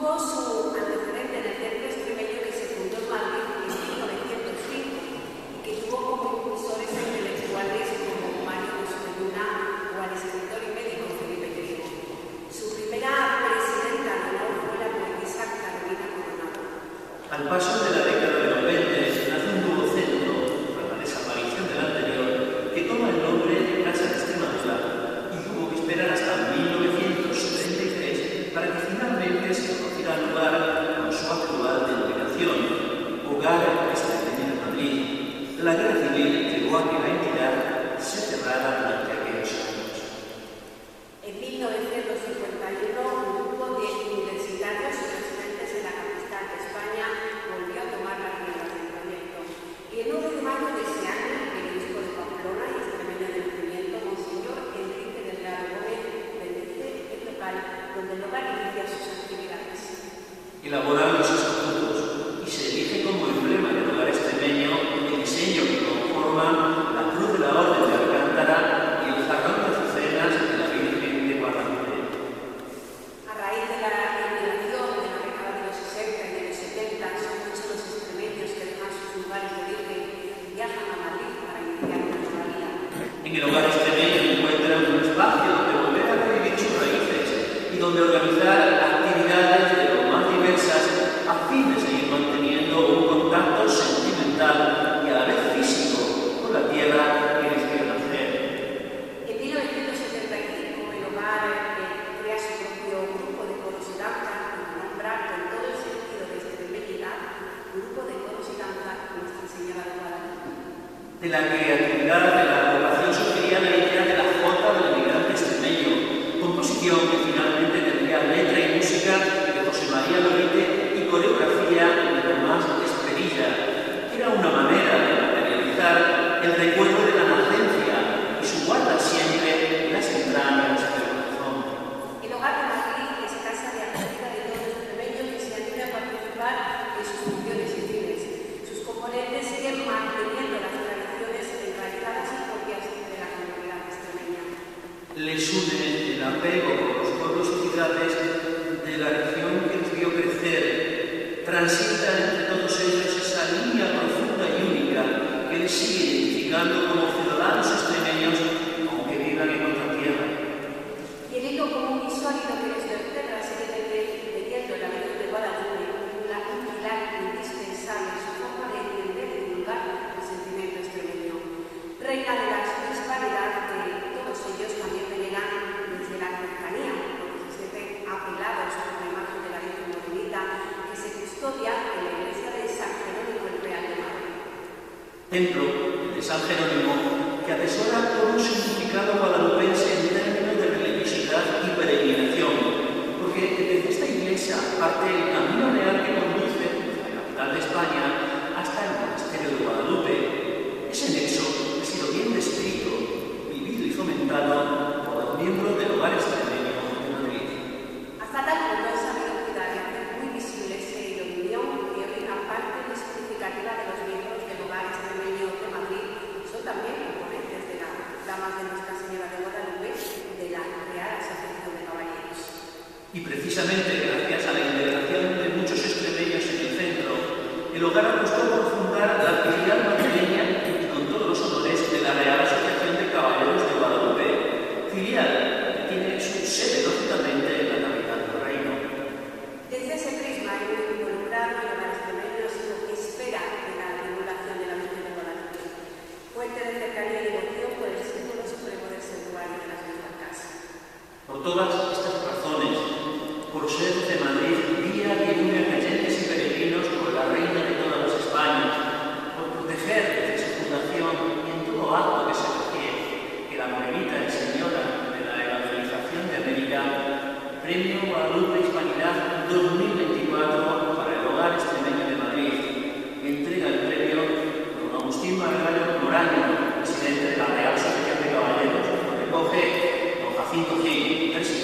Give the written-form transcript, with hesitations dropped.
Tuvo su antecedente en el Centro Extremeño que se fundó en Madrid en 1905 y que tuvo como impulsores intelectuales como Mario José de Luna o al escritor y médico Felipe Griego. Su primera presidenta de honor fue la poetisa Carolina Coronado. Al paso de la década de los 20 nace un nuevo centro, tras la desaparición del anterior, que toma el nombre de Casa de Extremadura y tuvo que esperar hasta 1933 para que finalmente se conociera lugar con su actual denominación, Hogar Extremeño de Madrid. La guerra civil llevó a que la entidad se cerrara durante aquellos años. En 1951, un grupo de universitarios residentes en la capital de España volvió a tomar las riendas del proyecto. Y el 9 de mayo de ese año, el obispo de Pamplona y extremeño de nacimiento, Monseñor Enrique del Real Gómez, bendice el local donde el hogar inicia sus actividades. Elaboran los estatutos y se elige como emblema del hogar extremeño el diseño que conforma la cruz de la Orden de Alcántara y el jarrón de azucenas de la Virgen de Guadalupe. A raíz de la emigración de la década de los 60 y de los 70, son muchos los extremeños que dejan sus lugares de origen y viajan a Madrid para iniciar una nueva vida. En el hogar extremeño encuentran un espacio donde volver a revivir sus raíces y donde organizar actividades de lo más diversas a fin de seguir manteniendo un contacto sentimental y a la vez físico con la tierra que les vio nacer. En 1975, el hogar crea su propio grupo de coros y danza, que nombra con todo el sentido de extremeñidad, Grupo de Coros y Danza Nuestra Señora de Guadalupe. De la creatividad de la agrupación surgiría la idea de la Jota del Migrante Extremeño, composición que finalmente tendría letra y música de José María Lorite y coreografía de Tomás Esperilla, que era una manera de materializar el recuerdo de la nacencia y su guarda siempre en las entrañas del corazón. El hogar de Madrid es casa de acogida de todo extremeño que se anime a participar en sus funciones civiles. Sus componentes siguen manteniendo las tradiciones enraizadas y propias de la comunidad extremeña. Les une el apego por los pueblos y ciudades de la región que les vio crecer. Transita entre todos ellos esa línea profunda y única que les sigue identificando como ciudadanos extremeños, aunque vivan en otra tierra. Y el hilo común y sólido que les vertebra sigue teniendo la Virgen de Guadalupe, un pilar indispensable en su forma de entender y divulgar el sentimiento extremeño. Reina de la disparidad que todos ellos también veneran desde la cercanía, porque se sienten apelados por la imagen de la Virgen Morenita que se custodia en la iglesia de San Jerónimo el Real de Madrid. Templo, el de San Jerónimo, que atesora todo un significado guadalupense en términos de religiosidad y peregrinación, porque desde esta iglesia parte el camino real que conduce desde la capital de España hasta el monasterio de Guadalupe. Ese nexo ha sido bien descrito, vivido y fomentado por los miembros del hogar extremeño de Madrid. Hasta tal punto han sabido cuidar y hacer muy visible ese hilo de unión que hoy una parte muy significativa de los miembros del hogar extremeño de Madrid son también componentes de las damas de Nuestra Señora de Guadalupe de la Real Asociación de Caballeros. Y precisamente gracias a la integración de muchos extremeños en el centro, el hogar apostó por fundar la filial madrileña y con todos los honores de la Real Asociación de Caballeros de Guadalupe, filial que tiene su sede lógicamente en la capital del reino. Desde ese prisma hay muy involucrado el hogar extremeño es lo que espera de la divulgación de la Virgen de Guadalupe. Fuente de cercanía y devoción por el símbolo supremo del santuario de las mismas casas. Por todas estas razones, por ser de Madrid, guía que une a creyentes y peregrinos por la reina de todas las Españas, por proteger desde su fundación y en todo acto que se requiere que la Morenita es señora de la evangelización de América, Premio Guadalupe Hispanidad 2024 para el hogar extremeño de Madrid. Entrega el premio don Agustín Margallo Moraño, presidente de la Real Asociación de Caballeros. Recoge don Jacinto Gil, presidente